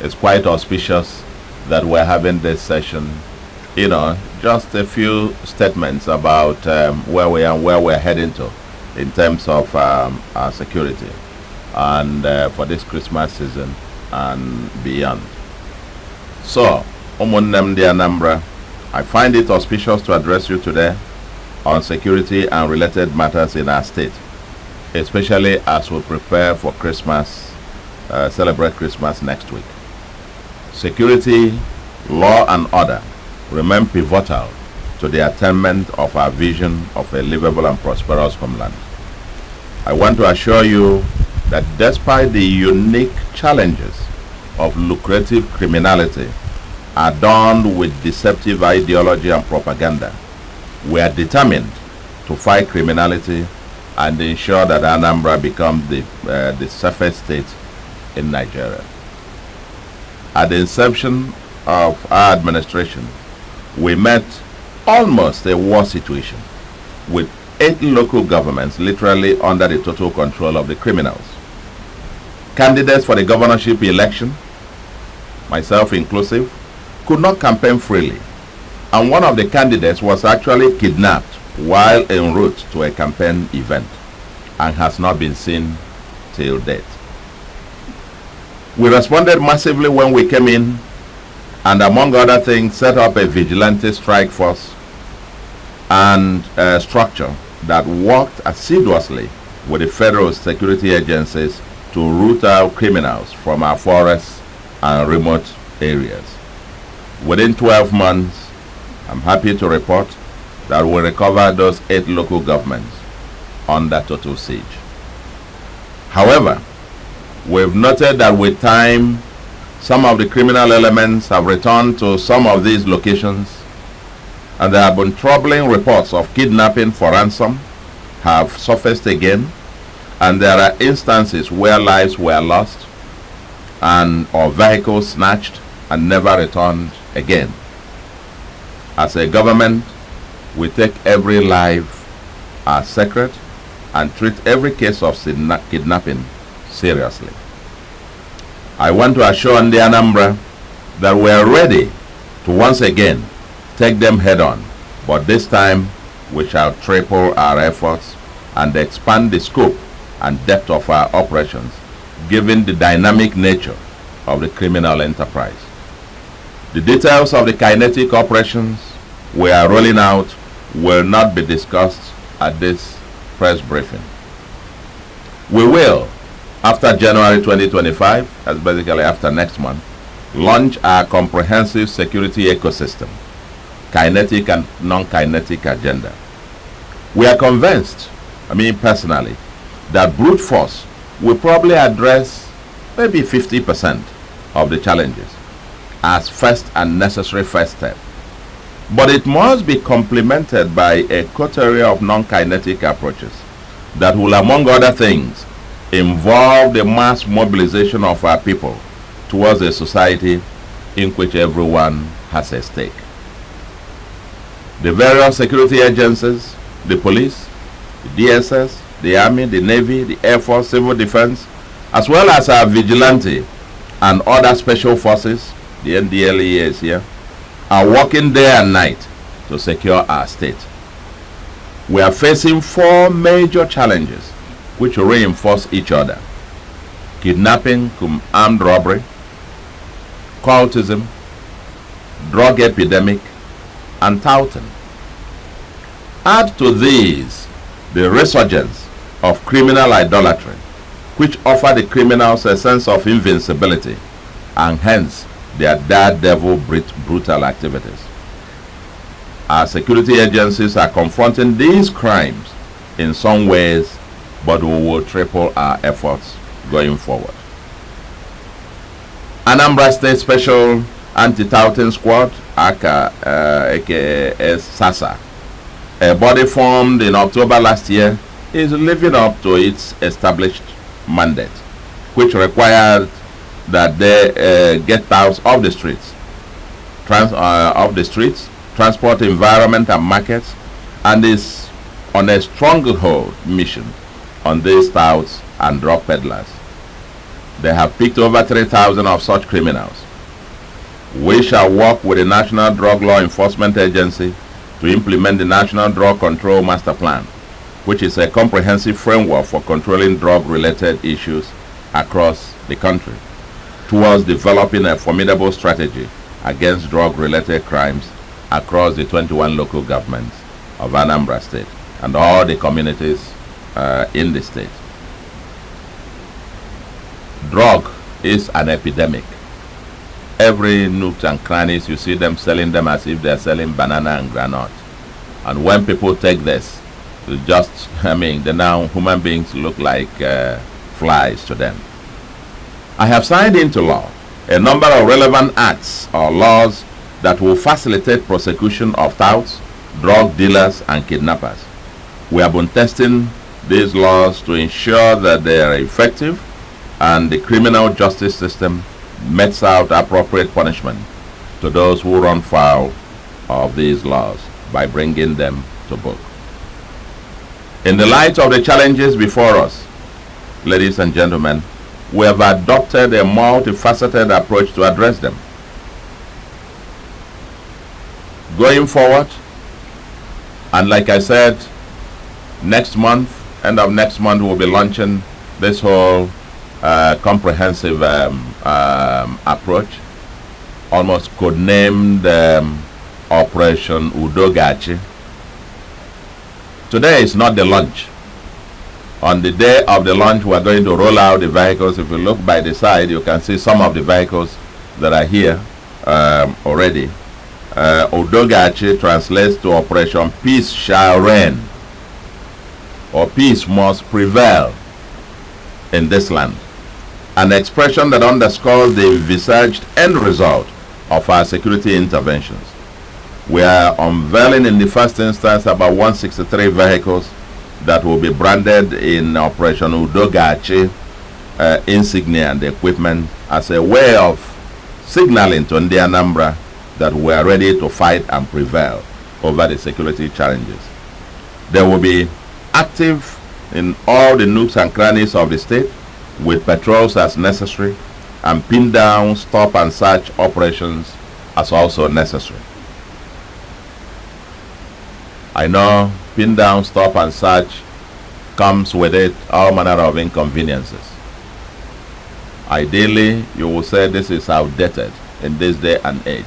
It's quite auspicious that we're having this session. Just a few statements about where we are and where we're heading to in terms of our security and for this Christmas season and beyond. So, Umunnem di Anambra, I find it auspicious to address you today on security and related matters in our state, especially as we prepare for Christmas, celebrate Christmas next week. Security, law and order remain pivotal to the attainment of our vision of a livable and prosperous homeland. I want to assure you that despite the unique challenges of lucrative criminality adorned with deceptive ideology and propaganda, we are determined to fight criminality and ensure that Anambra becomes the safest state in Nigeria. At the inception of our administration, we met almost a war situation with 8 local governments literally under the total control of the criminals. Candidates for the governorship election, myself inclusive, could not campaign freely, and one of the candidates was actually kidnapped while en route to a campaign event and has not been seen till date. We responded massively when we came in and, among other things, set up a vigilante strike force and a structure that worked assiduously with the federal security agencies to root out criminals from our forests and remote areas. Within 12 months, I'm happy to report that we recovered those 8 local governments under total siege. However, we've noted that with time, some of the criminal elements have returned to some of these locations, and there have been troubling reports of kidnapping for ransom have surfaced again, and there are instances where lives were lost or vehicles snatched and never returned again. As a government, we take every life as sacred and treat every case of kidnapping seriously. I want to assure the Anambra that we are ready to once again take them head on, but this time we shall triple our efforts and expand the scope and depth of our operations given the dynamic nature of the criminal enterprise. The details of the kinetic operations we are rolling out will not be discussed at this press briefing. We will, after January 2025, that's basically after next month, launch our comprehensive security ecosystem, kinetic and non-kinetic agenda. We are convinced, personally, that brute force will probably address maybe 50% of the challenges as first and necessary first step. But it must be complemented by a coterie of non-kinetic approaches that will, among other things, involve the mass mobilization of our people towards a society in which everyone has a stake. The various security agencies, the police, the DSS, the Army, the Navy, the Air Force, Civil Defense, as well as our vigilante and other special forces, the NDLEA is here, are working day and night to secure our state. We are facing 4 major challenges which reinforce each other: kidnapping, armed robbery, cultism, drug epidemic, and touting. Add to these the resurgence of criminal idolatry, which offer the criminals a sense of invincibility and hence their daredevil brutal activities. Our security agencies are confronting these crimes in some ways, but we will triple our efforts going forward. Anambra State Special Anti-Touting Squad, aka SASA, a body formed in October last year, is living up to its established mandate, which required that they get out of the streets, transport, environment, and markets, and is on a stronghold mission on these touts and drug peddlers. They have picked over 3,000 of such criminals. We shall work with the National Drug Law Enforcement Agency to implement the National Drug Control Master Plan, which is a comprehensive framework for controlling drug-related issues across the country, towards developing a formidable strategy against drug-related crimes across the 21 local governments of Anambra State and all the communities in the state. Drug is an epidemic. Every nooks and crannies, you see them selling them as if they're selling banana and granite. And when people take this, now human beings look like flies to them. I have signed into law a number of relevant acts or laws that will facilitate prosecution of touts, drug dealers, and kidnappers. We have been testing these laws to ensure that they are effective and the criminal justice system metes out appropriate punishment to those who run foul of these laws by bringing them to book. In the light of the challenges before us, ladies and gentlemen, we have adopted a multifaceted approach to address them. Going forward, and like I said, next month, end of next month, we'll be launching this whole comprehensive approach, almost codenamed Operation Udachi. Today is not the launch. On the day of the launch, we're going to roll out the vehicles. If you look by the side, you can see some of the vehicles that are here already. Udachi translates to Operation Peace Shall Reign, or peace must prevail in this land. An expression that underscores the envisaged end result of our security interventions. We are unveiling in the first instance about 163 vehicles that will be branded in Operation Udachi insignia and equipment as a way of signaling to the Anambra that we are ready to fight and prevail over the security challenges. They will be active in all the nooks and crannies of the state with patrols as necessary and pin down, stop and search operations as also necessary. I know pin down, stop and search comes with it all manner of inconveniences. Ideally, you will say this is outdated in this day and age.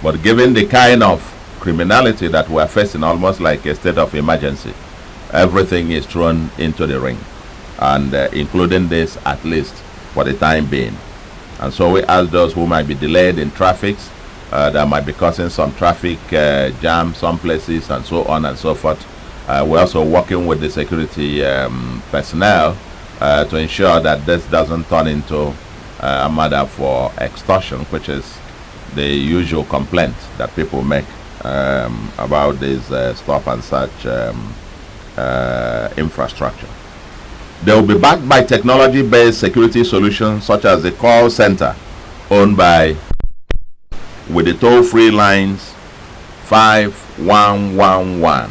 But given the kind of criminality that we are facing, almost like a state of emergency, everything is thrown into the ring, and including this, at least for the time being. And so we ask those who might be delayed in traffic, that might be causing some traffic jam some places and so on and so forth. We're also working with the security personnel to ensure that this doesn't turn into a matter for extortion, which is the usual complaint that people make about this stop and search infrastructure. They will be backed by technology-based security solutions such as the call center owned by, with the toll-free lines 5111.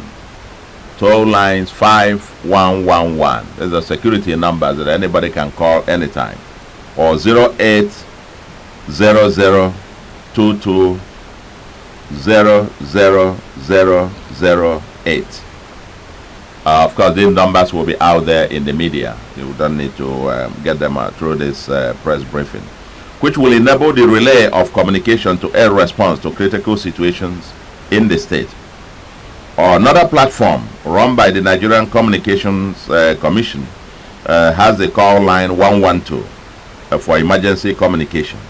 Toll lines 5111. There's a security number that anybody can call anytime. Or 0800220008. Of course, these numbers will be out there in the media. You don't need to get them through this press briefing, which will enable the relay of communication to air response to critical situations in the state. Or another platform run by the Nigerian Communications Commission has the call line 112 for emergency communication.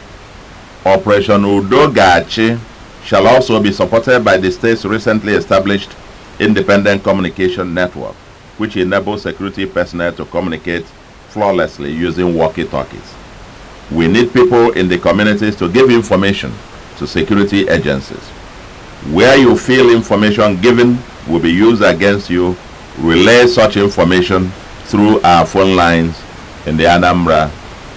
Operation Udachi shall also be supported by the state's recently established Independent Communication Network, which enables security personnel to communicate flawlessly using walkie-talkies. We need people in the communities to give information to security agencies. Where you feel information given will be used against you, relay such information through our phone lines in the Anambra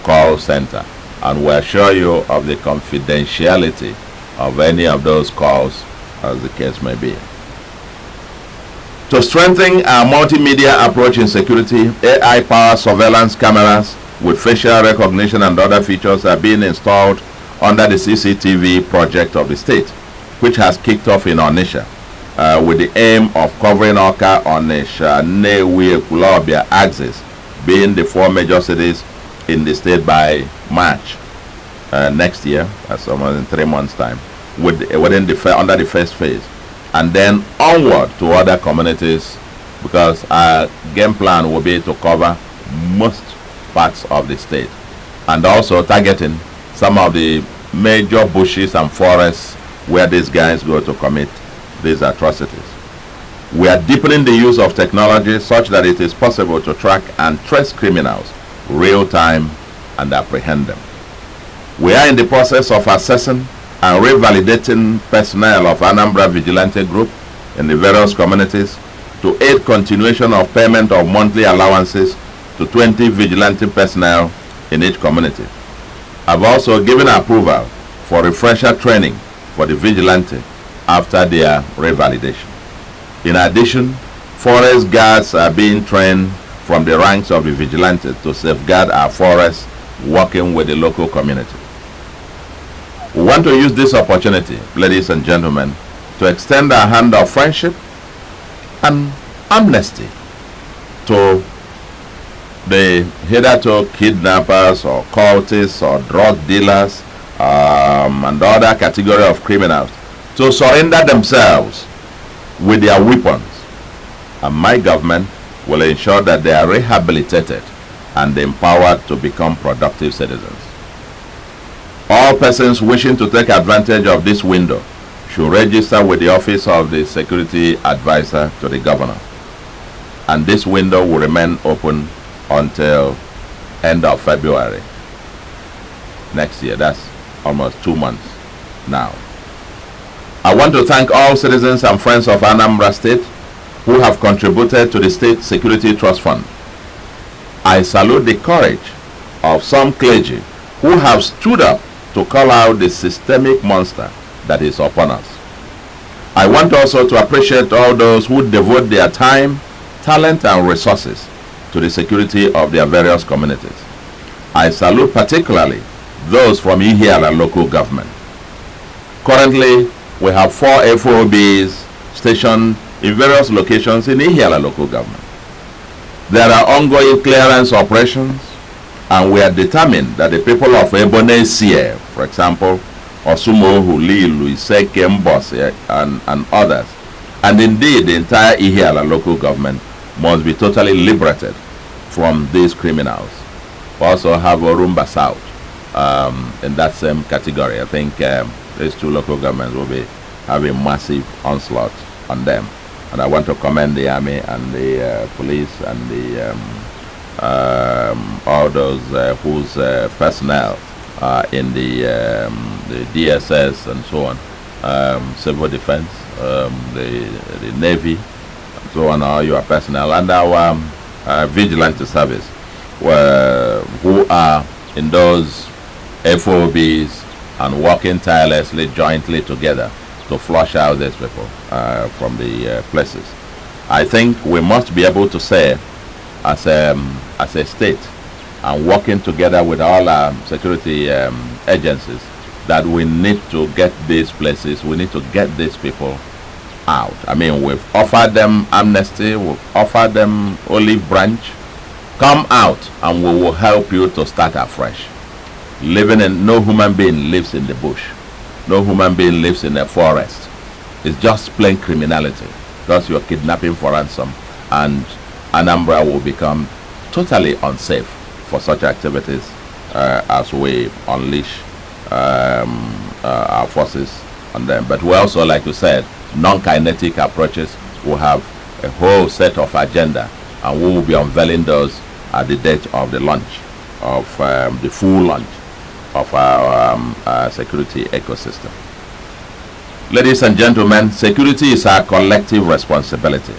call center, and we assure you of the confidentiality of any of those calls, as the case may be. To strengthen our multimedia approach in security, AI-powered surveillance cameras with facial recognition and other features are being installed under the CCTV project of the state, which has kicked off in Onitsha, with the aim of covering Awka, Onitsha, Nnewi, Ekulobia axis, being the 4 major cities in the state by March next year, that's almost in 3 months' time, under the first phase, and then onward to other communities, because our game plan will be to cover most parts of the state, and also targeting some of the major bushes and forests where these guys go to commit these atrocities. We are deepening the use of technology such that it is possible to track and trace criminals real time and apprehend them. We are in the process of assessing and revalidating personnel of Anambra Vigilante Group in the various communities to aid continuation of payment of monthly allowances to 20 vigilante personnel in each community. I've also given approval for refresher training for the vigilante after their revalidation. In addition, forest guards are being trained from the ranks of the vigilante to safeguard our forests, working with the local community. We want to use this opportunity, ladies and gentlemen, to extend our hand of friendship and amnesty to the hitherto kidnappers or cultists or drug dealers and other category of criminals to surrender themselves with their weapons, and my government will ensure that they are rehabilitated and empowered to become productive citizens. All persons wishing to take advantage of this window should register with the Office of the Security Advisor to the Governor, and this window will remain open until end of February next year. That's almost 2 months now. I want to thank all citizens and friends of Anambra State who have contributed to the State Security Trust Fund. I salute the courage of some clergy who have stood up to call out the systemic monster that is upon us. I want also to appreciate all those who devote their time, talent, and resources to the security of their various communities. I salute particularly those from Ihiala local government. Currently, we have 4 FOBs stationed in various locations in Ihiala local government. There are ongoing clearance operations, and we are determined that the people of Ebonesie, for example, Osumo, Hulilu, Iseke, Mbose, and others, and indeed the entire Ihiala local government, must be totally liberated from these criminals. We also have Orumba South in that same category. I think these 2 local governments will be having massive onslaught on them. And I want to commend the army and the police and the all those whose personnel in the DSS and so on, civil defense, the Navy, and so on, all your personnel, and our vigilante service, who are in those FOBs and working tirelessly, jointly together to flush out these people from the places. I think we must be able to say, as a state, and working together with all our security agencies, that we need to get these places, we need to get these people out. I mean, we've offered them amnesty, we've offered them olive branch. Come out and we will help you to start afresh. No human being lives in the bush. No human being lives in a forest. It's just plain criminality, because you're kidnapping for ransom, and Anambra will become totally unsafe for such activities as we unleash our forces on them. But we also, like you said, non-kinetic approaches. will have a whole set of agenda, and we will be unveiling those at the date of the launch of the full launch of our security ecosystem. Ladies and gentlemen, security is our collective responsibility.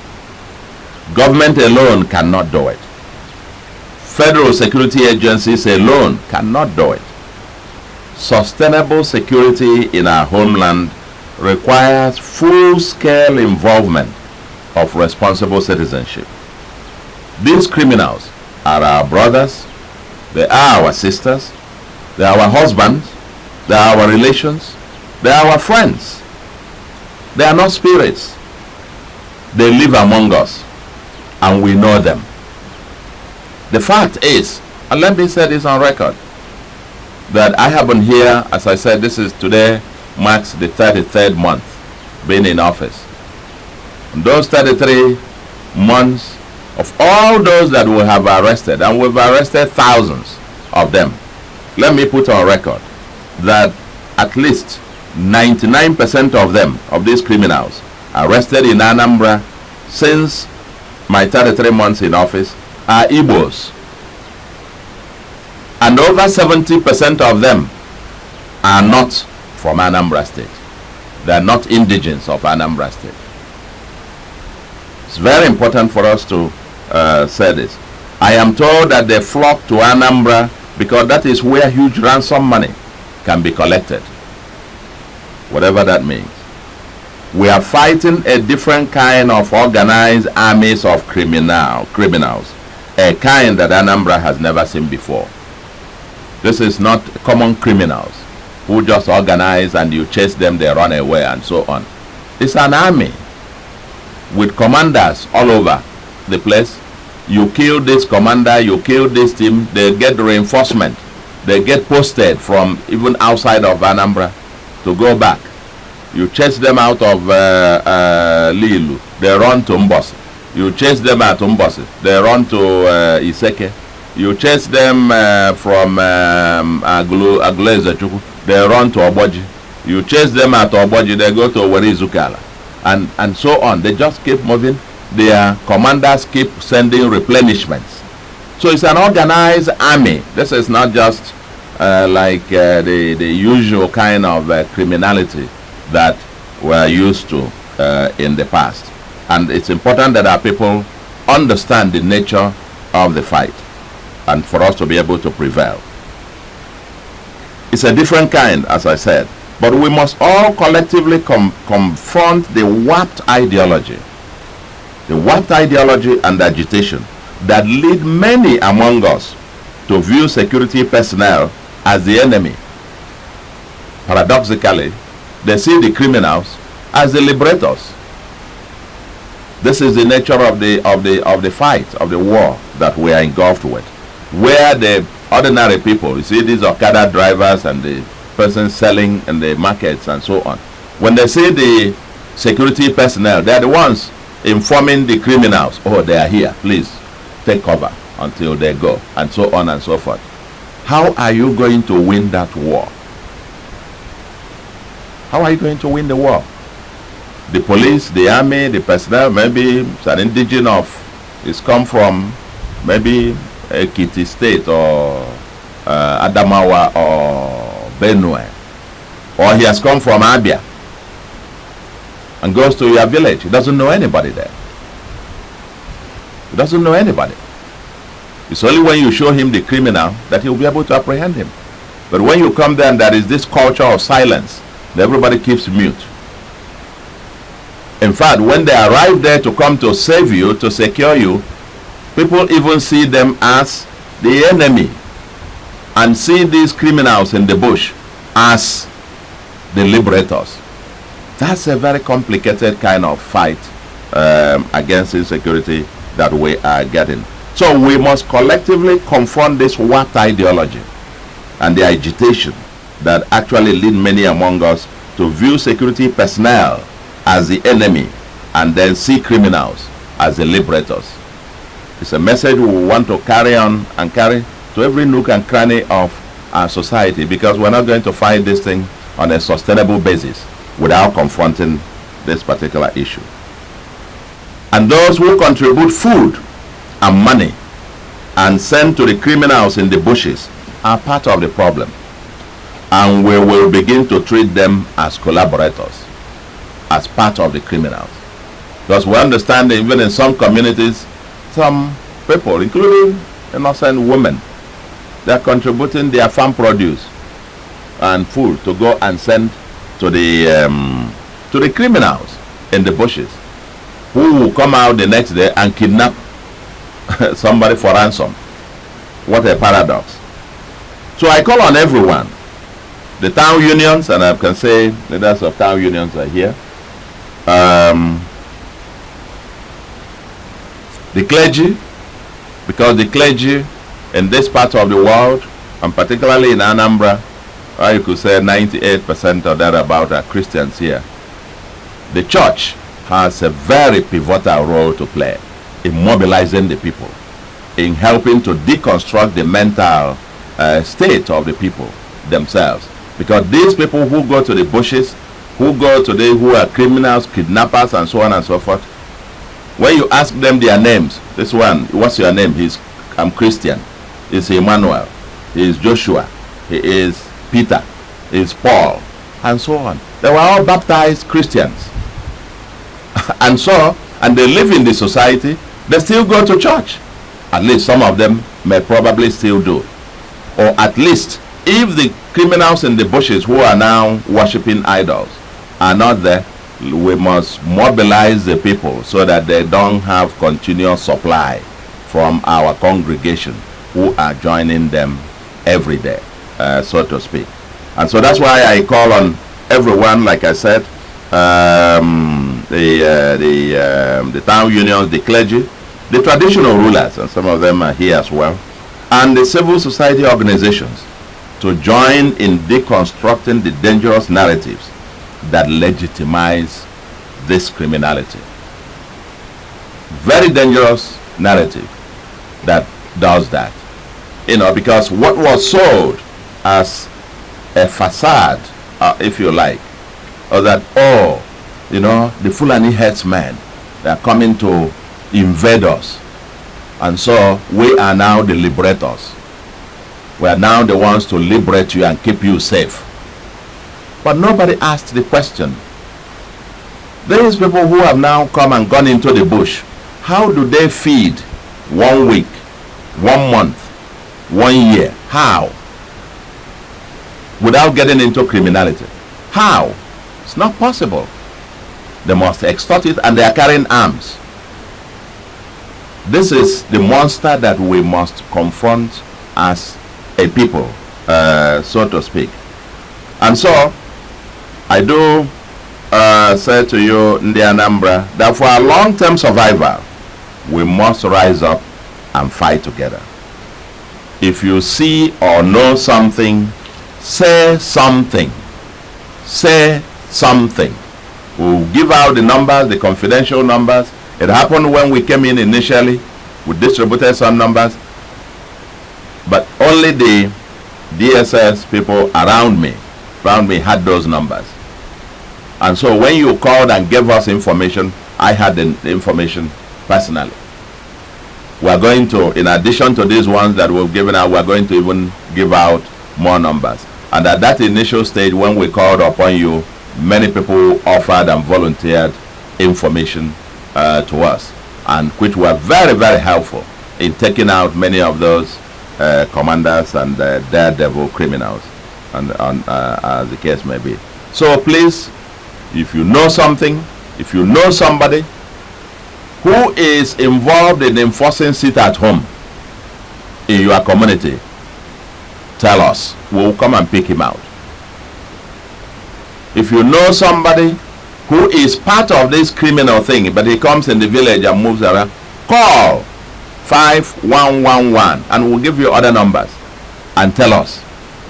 Government alone cannot do it. Federal security agencies alone cannot do it. Sustainable security in our homeland requires full-scale involvement of responsible citizenship. These criminals are our brothers, They are our sisters, they are our husbands, they are our relations, they are our friends. They are not spirits. They live among us, and we know them. The fact is, and let me say this on record, that I have been here, as I said, this is today marks the 33rd month being in office. And those 33 months, of all those that we have arrested, and we've arrested thousands of them, let me put on record that at least 99% of them, of these criminals arrested in Anambra since my 33 months in office, are Igbos. And over 70% of them are not from Anambra State. They are not indigents of Anambra State. It's very important for us to say this. I am told that they flock to Anambra because that is where huge ransom money can be collected. Whatever that means. We are fighting a different kind of organized armies of criminals. A kind that Anambra has never seen before. This is not common criminals who just organize and you chase them, they run away and so on. It's an army with commanders all over the place. You kill this commander, you kill this team, they get reinforcement. They get posted from even outside of Anambra to go back. You chase them out of Lilu, they run to Mbosi. You chase them at Mbosi, they run to Iseke. You chase them from Agulezachukwu, they run to Oboji. You chase them at Oboji, they go to Werizukala. And so on. They just keep moving. Their commanders keep sending replenishments. So it's an organized army. This is not just like the usual kind of criminality that we're used to in the past. And it's important that our people understand the nature of the fight and for us to be able to prevail. It's a different kind, as I said, but we must all collectively confront the warped ideology and agitation that lead many among us to view security personnel as the enemy. Paradoxically, they see the criminals as the liberators. This is the nature of the fight, of the war that we are engulfed with, where the ordinary people, you see these Okada drivers and the persons selling in the markets and so on, when they see the security personnel, they are the ones informing the criminals, oh, they are here, please take cover until they go, and so on and so forth. How are you going to win that war? How are you going to win the war? The police, the army, the personnel, maybe it's an indigenous of, it's come from maybe Ekiti State or Adamawa or Benue, or he has come from Abia and goes to your village. He doesn't know anybody there. He doesn't know anybody. It's only when you show him the criminal that he'll be able to apprehend him. But when you come there and there is this culture of silence, everybody keeps mute. In fact, when they arrive there to come to save you, to secure you, people even see them as the enemy and see these criminals in the bush as the liberators. That's a very complicated kind of fight against insecurity that we are getting. So we must collectively confront this warped ideology and the agitation that actually lead many among us to view security personnel as the enemy and then see criminals as the liberators. It's a message we want to carry on and carry to every nook and cranny of our society, because we're not going to fight this thing on a sustainable basis without confronting this particular issue. And those who contribute food and money and send to the criminals in the bushes are part of the problem. And we will begin to treat them as collaborators, as part of the criminals. Because we understand that even in some communities, some people, including innocent women, they are contributing their farm produce and food to go and send to the criminals in the bushes, who will come out the next day and kidnap somebody for ransom. What a paradox. So I call on everyone. The town unions, and I can say leaders of town unions are here. The clergy, because the clergy in this part of the world, and particularly in Anambra, you could say 98% or thereabout are Christians here. The church has a very pivotal role to play in mobilizing the people, in helping to deconstruct the mental state of the people themselves. Because these people who go to the bushes, who are criminals, kidnappers, and so on and so forth, when you ask them their names, this one, what's your name? I'm Christian. He's Emmanuel. He is Joshua. He is Peter. He is Paul, and so on. They were all baptized Christians. And they live in the society. They still go to church. At least some of them may probably still do. Or at least, if the criminals in the bushes who are now worshipping idols are not there, we must mobilize the people so that they don't have continuous supply from our congregation who are joining them every day, so to speak. And so that's why I call on everyone, like I said, the town unions, the clergy, the traditional rulers, and some of them are here as well, and the civil society organizations to join in deconstructing the dangerous narratives that legitimize this criminality. Very dangerous narrative that does that. Because what was sold as a facade, if you like, or that, the Fulani headsmen, they are coming to invade us. And so we are now the liberators. We are now the ones to liberate you and keep you safe. But nobody asked the question. These people who have now come and gone into the bush, how do they feed 1 week, 1 month, 1 year? How? Without getting into criminality. How? It's not possible. They must extort it, and they are carrying arms. This is the monster that we must confront as a people, so to speak. And so I do say to you in the Anambra that for our long-term survival, we must rise up and fight together. If you see or know something, say something. Say something. We'll give out the numbers, the confidential numbers. It happened when we came in initially. We distributed some numbers, but only the DSS people around me had those numbers. And so when you called and gave us information, I had the information personally. We are going to, in addition to these ones that we've given out, we are going to even give out more numbers. And at that initial stage, when we called upon you, many people offered and volunteered information to us, and which were very, very helpful in taking out many of those commanders and daredevil criminals, and as the case may be. So please, if you know something, if you know somebody who is involved in enforcing sit at home in your community, tell us. We'll come and pick him out. If you know somebody who is part of this criminal thing, but he comes in the village and moves around, call 5111 and we'll give you other numbers and tell us.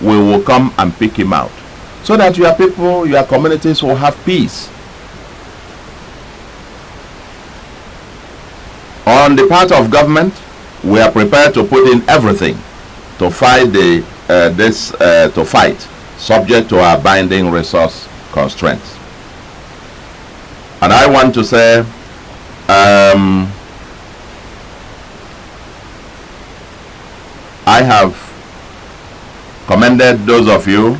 We will come and pick him out so that your people, your communities will have peace. On the part of government, we are prepared to put in everything to fight subject to our binding resource constraints. And I want to say, I have commended those of you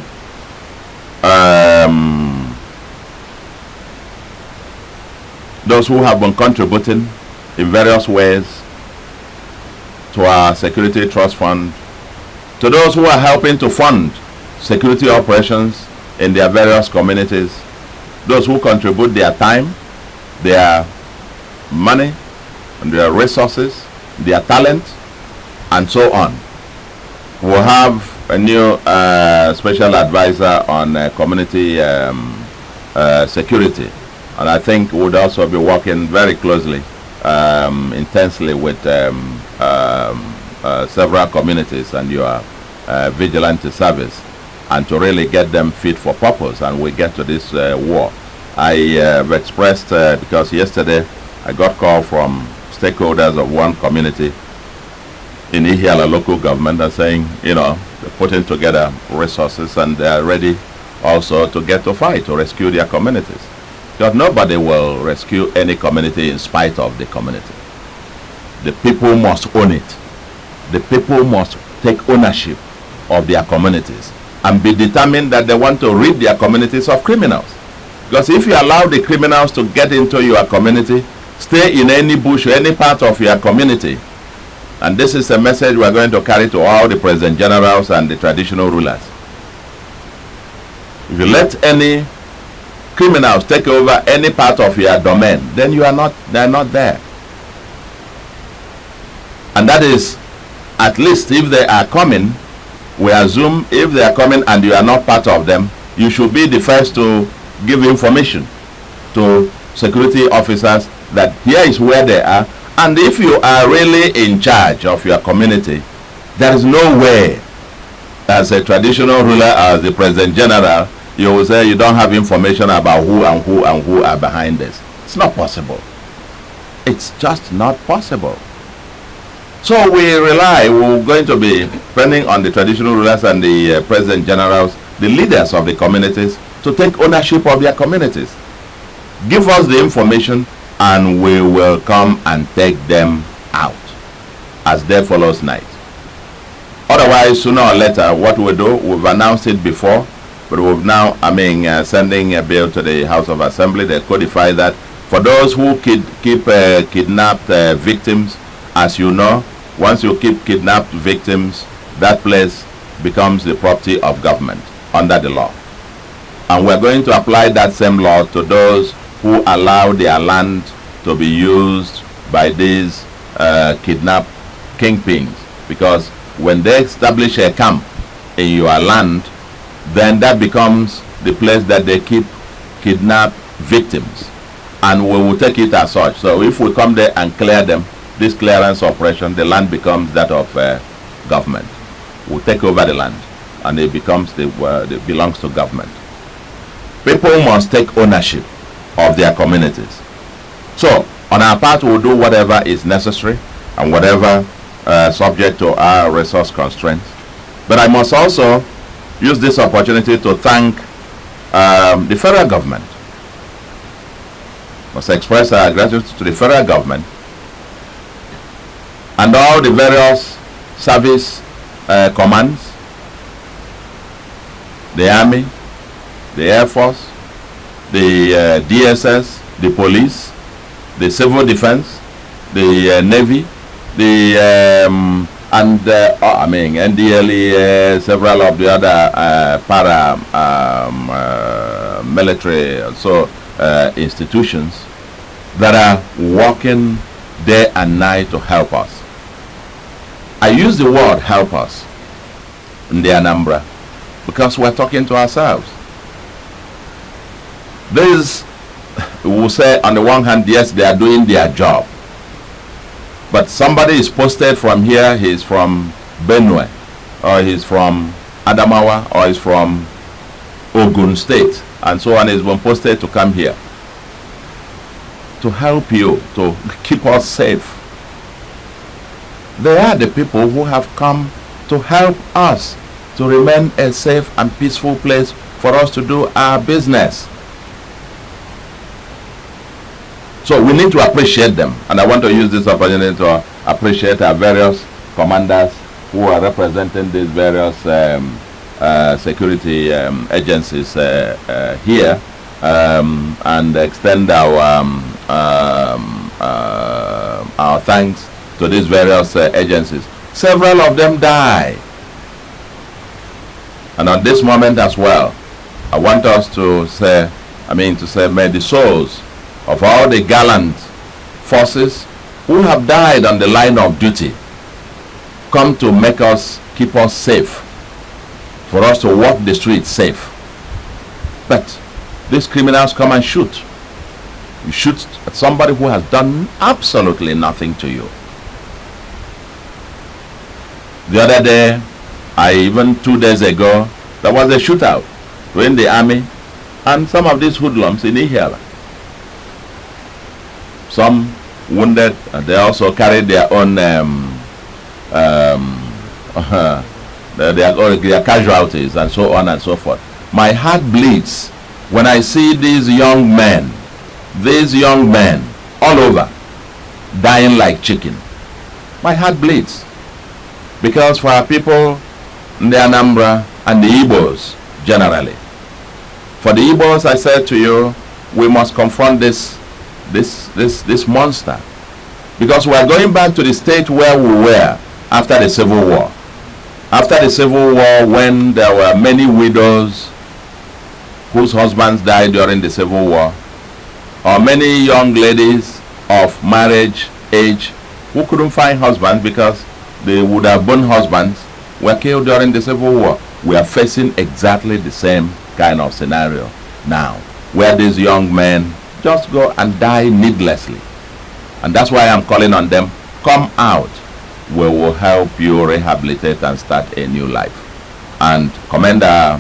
those who have been contributing in various ways to our security trust fund, to those who are helping to fund security operations in their various communities, those who contribute their time, their money, and their resources, their talent, and so on. We'll have a new special advisor on community security, and I think would also be working very closely, intensely with several communities and your vigilante service, and to really get them fit for purpose, and we get to this war. I have expressed, because yesterday I got call from stakeholders of one community in Ihiala local government are saying, you know, they're putting together resources and they're ready also to get to fight, to rescue their communities. Because nobody will rescue any community in spite of the community. The people must own it. The people must take ownership of their communities and be determined that they want to rid their communities of criminals. Because if you allow the criminals to get into your community, stay in any bush or any part of your community, and this is a message we're going to carry to all the president generals and the traditional rulers. If you let any criminals take over any part of your domain, then they're not there. And that is, at least if they are coming, we assume if they are coming and you are not part of them, you should be the first to give information to security officers that here is where they are. And if you are really in charge of your community, there is no way, as a traditional ruler, as the president general, you will say you don't have information about who and who and who are behind this. It's not possible. It's just not possible. So we're going to be depending on the traditional rulers and the president generals, the leaders of the communities, to take ownership of their communities. Give us the information and we will come and take them out as day follows night. Otherwise, sooner or later, what we do, we've announced it before, but we've now, sending a bill to the House of Assembly. They codify that for those who keep kidnapped victims. As you know, once you keep kidnapped victims, that place becomes the property of government under the law. And we're going to apply that same law to those who allow their land to be used by these kidnapped kingpins. Because when they establish a camp in your land, then that becomes the place that they keep kidnapped victims. And we will take it as such. So if we come there and clear them, this clearance operation, the land becomes that of government. We'll take over the land and it becomes it belongs to government. People must take ownership of their communities. So on our part, we'll do whatever is necessary and whatever subject to our resource constraints. But I must also use this opportunity to thank the federal government. Must express our gratitude to the federal government and all the various service commands, the Army, the Air Force, the DSS, the police, the civil defense, the Navy, the NDLE, several of the other military institutions that are working day and night to help us. I use the word help us in the Anambra because we're talking to ourselves. This, we will say, on the one hand, yes, they are doing their job. But somebody is posted from here, he's from Benue, or he's from Adamawa, or he's from Ogun State, and so on, he's been posted to come here to help you, to keep us safe. They are the people who have come to help us to remain a safe and peaceful place for us to do our business. So we need to appreciate them, and I want to use this opportunity to appreciate our various commanders who are representing these various security agencies here, and extend our thanks to these various agencies. Several of them die, and at this moment as well, I want us to say, may the souls of all the gallant forces who have died on the line of duty come to keep us safe for us to walk the streets safe. But these criminals come and shoot. You shoot at somebody who has done absolutely nothing to you. The other day, even 2 days ago, there was a shootout between the army and some of these hoodlums in Ihiala. Some wounded, and they also carried their own their casualties and so on and so forth. My heart bleeds when I see these young men all over dying like chicken. My heart bleeds, because for our people in the Anambra and the Igbos generally, for the Igbos, I said to you, we must confront this monster, because we are going back to the state where we were after the Civil War. After the Civil War, when there were many widows whose husbands died during the Civil War, or many young ladies of marriage age who couldn't find husbands because they would have born husbands, were killed during the Civil War. We are facing exactly the same kind of scenario now, where these young men just go and die needlessly. And that's why I'm calling on them, come out. We will help you rehabilitate and start a new life. And commend our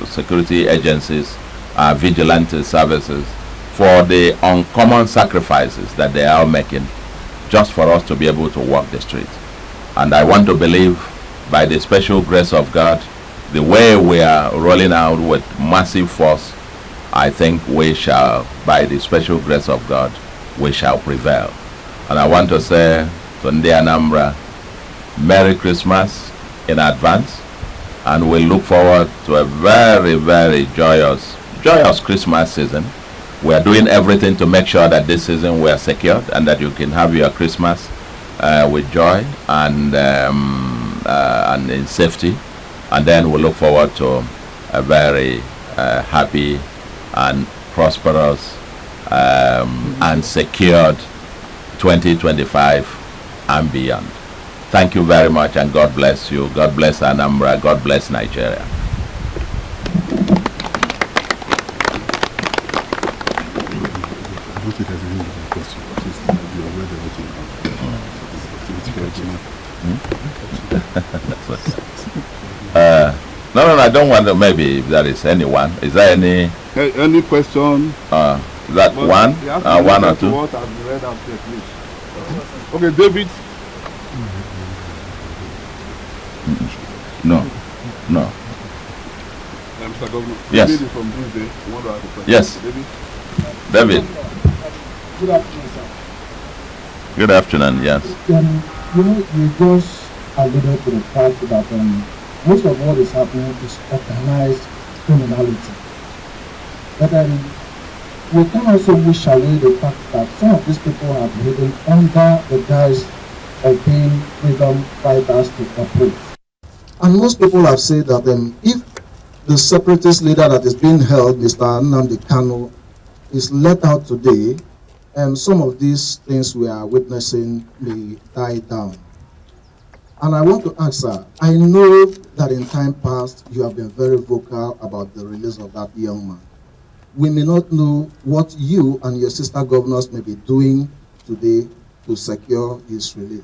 security agencies, our vigilante services, for the uncommon sacrifices that they are making just for us to be able to walk the street. And I want to believe, by the special grace of God, the way we are rolling out with massive force, I think we shall, by the special grace of God, we shall prevail. And I want to say to Ndi Anambra, Merry Christmas in advance, and we look forward to a very, very joyous Christmas season. We are doing everything to make sure that this season we are secured and that you can have your Christmas with joy and in safety. And then we look forward to a very happy and prosperous and secured 2025 and beyond. Thank you very much, and God bless you. God bless Anambra. God bless Nigeria. No, I don't want to. Maybe if there is anyone. Is there any question? Is that one? One or two? What I've read out here, please. Okay, David. No. Mr. Governor. Yes. David from Tuesday. You want to ask a question? Yes. David. Good afternoon, sir. Good afternoon. Yes. You just alluded to the fact that most of what is happening is organized criminality. But we can also wish away the fact that some of these people have hidden under the guise of being freedom fighters to operate. And most people have said that if the separatist leader that is being held, Mr. Nnamdi Kanu, is let out today, some of these things we are witnessing may die down. And I want to ask, sir, I know that in time past you have been very vocal about the release of that young man. We may not know what you and your sister governors may be doing today to secure his release.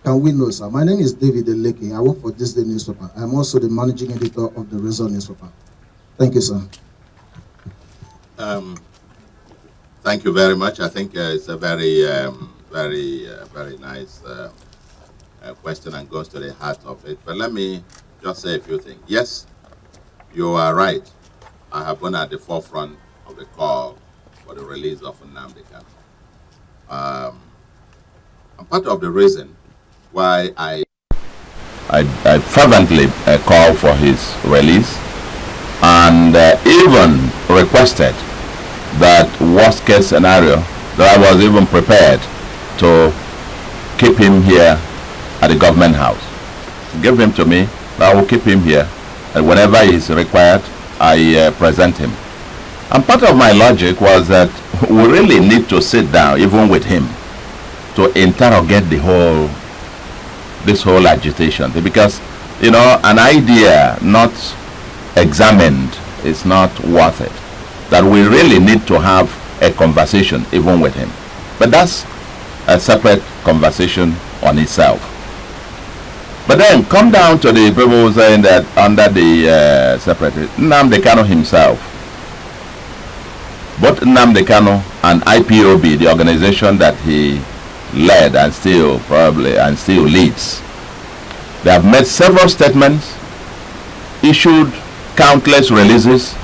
Can we know, sir? My name is David Eleki. I work for this day newspaper. I'm also the managing editor of the Result newspaper. Thank you, sir. Thank you very much. I think it's a very, very nice question and goes to the heart of it. But let me just say a few things. Yes, you are right. I have been at the forefront of the call for the release of Nnamdi Kanu. And part of the reason why I fervently called for his release and even requested that worst case scenario, that I was even prepared to keep him here at the government house. Give him to me, I will keep him here, and whenever he is required, I present him. And part of my logic was that we really need to sit down, even with him, to interrogate this whole agitation, because You know, an idea not examined is not worth it. That we really need to have a conversation even with him. But that's a separate conversation on itself. But then come down to the people saying that under the separate Nnamdi Kanu himself, both Nnamdi Kanu and IPOB, the organization that he led and still leads, they have made several statements, issued countless releases,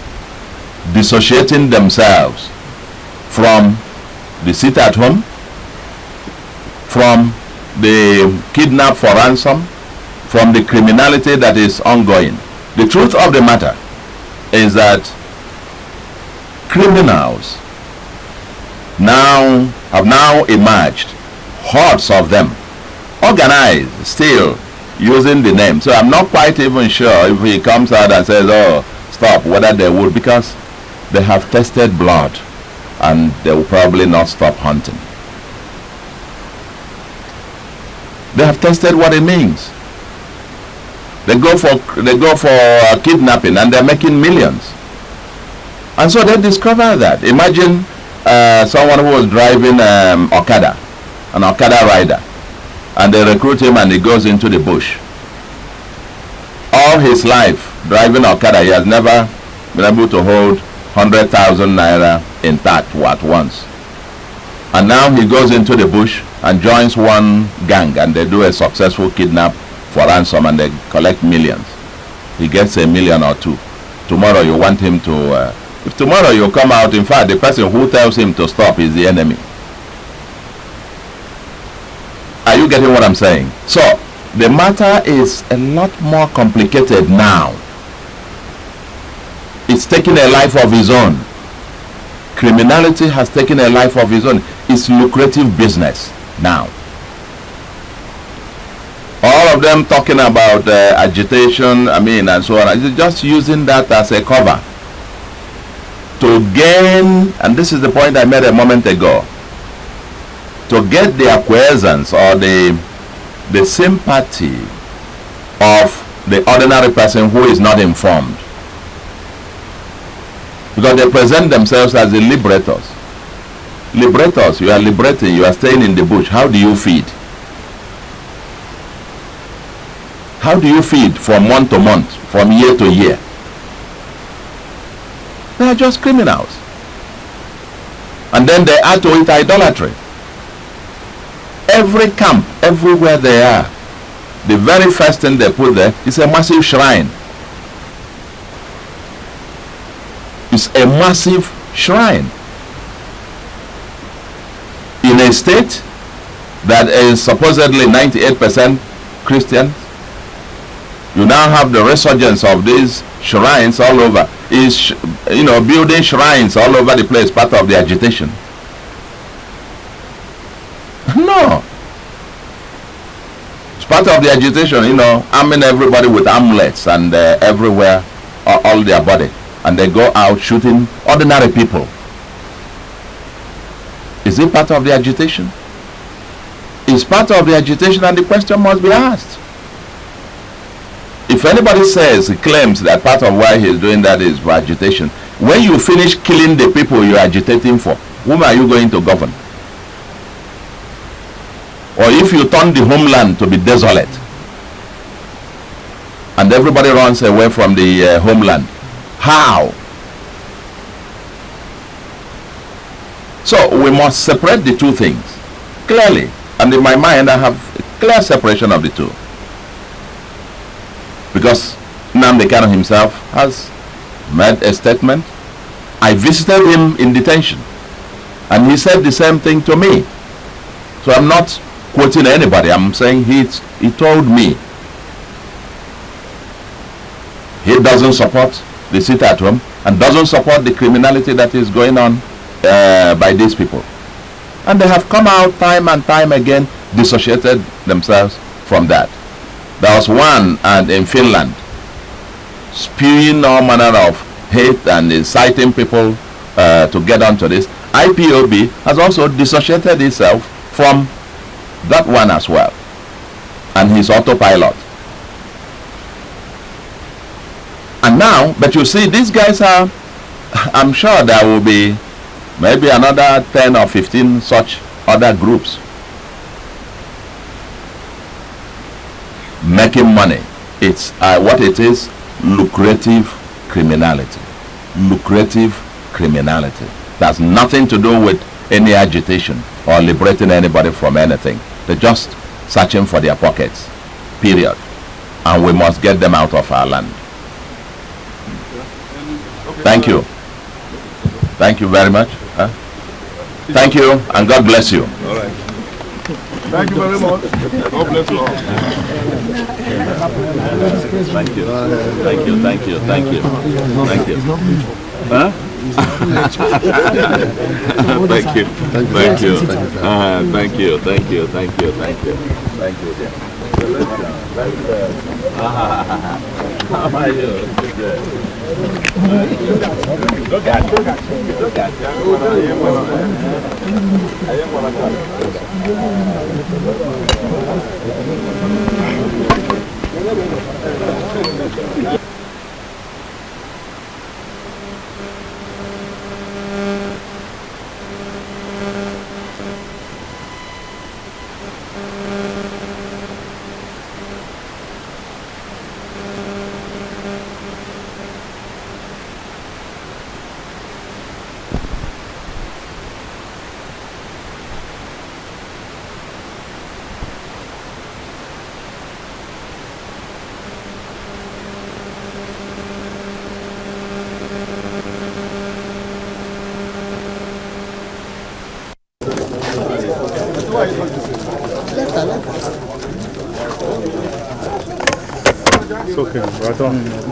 dissociating themselves from the sit at home, from the kidnap for ransom, from the criminality that is ongoing. The truth of the matter is that criminals have now emerged, hordes of them, organized, still using the name. So I'm not quite even sure if he comes out and says, oh, stop, whether they would, because they have tested blood and they will probably not stop hunting. They have tested what it means. They go for kidnapping and they're making millions. And so they discover that. Imagine someone who was driving Okada, an Okada rider, and they recruit him and he goes into the bush. All his life driving Okada, he has never been able to hold 100,000 naira intact at once. And now he goes into the bush and joins one gang and they do a successful kidnap for ransom and they collect millions. He gets $1 million or $2 million. Tomorrow you want him to, if tomorrow you come out, in fact the person who tells him to stop is the enemy. Are you getting what I'm saying? So the matter is a lot more complicated now. It's taking a life of its own. Criminality has taken a life of its own. It's lucrative business now. All of them talking about agitation, and so on. It's just using that as a cover to gain, and this is the point I made a moment ago, to get the acquiescence or the sympathy of the ordinary person who is not informed. Because they present themselves as the liberators. Liberators, you are liberating, you are staying in the bush. How do you feed? How do you feed from month to month, from year to year? They are just criminals. And then they add to it idolatry. Every camp, everywhere they are, the very first thing they put there is a massive shrine. It's a massive shrine. In a state that is supposedly 98% Christian, you now have the resurgence of these shrines all over. Is building shrines all over the place part of the agitation? No. It's part of the agitation, arming everybody with amulets and everywhere, all their body. And they go out shooting ordinary people. Is it part of the agitation? It's part of the agitation, and the question must be asked. If anybody claims that part of why he's doing that is for agitation, when you finish killing the people you're agitating for, whom are you going to govern? Or if you turn the homeland to be desolate and everybody runs away from the homeland, how? So we must separate the two things clearly, and in my mind I have a clear separation of the two, because Nnamdi Kanu himself has made a statement. I visited him in detention and he said the same thing to me. So I'm not quoting anybody, I'm saying he told me he doesn't support the sit at home and doesn't support the criminality that is going on by these people. And they have come out time and time again, dissociated themselves from that. There was one in Finland spewing all manner of hate and inciting people to get onto this. IPOB has also dissociated itself from that one as well, and his autopilot. And now, but you see, these guys are, I'm sure there will be maybe another 10 or 15 such other groups making money. It's what it is, lucrative criminality. Lucrative criminality. That's nothing to do with any agitation or liberating anybody from anything. They're just searching for their pockets, period. And we must get them out of our land. Thank you. Thank you very much. Thank you, and God bless you. All right. Thank you very much. God bless you all. Thank you. Thank you. Thank you. Thank you. Thank you. Huh? Thank you. Thank you. Thank you. Thank you. Thank you. Thank you. Thank you. How are you? Look at. Look at. It's okay. Right on.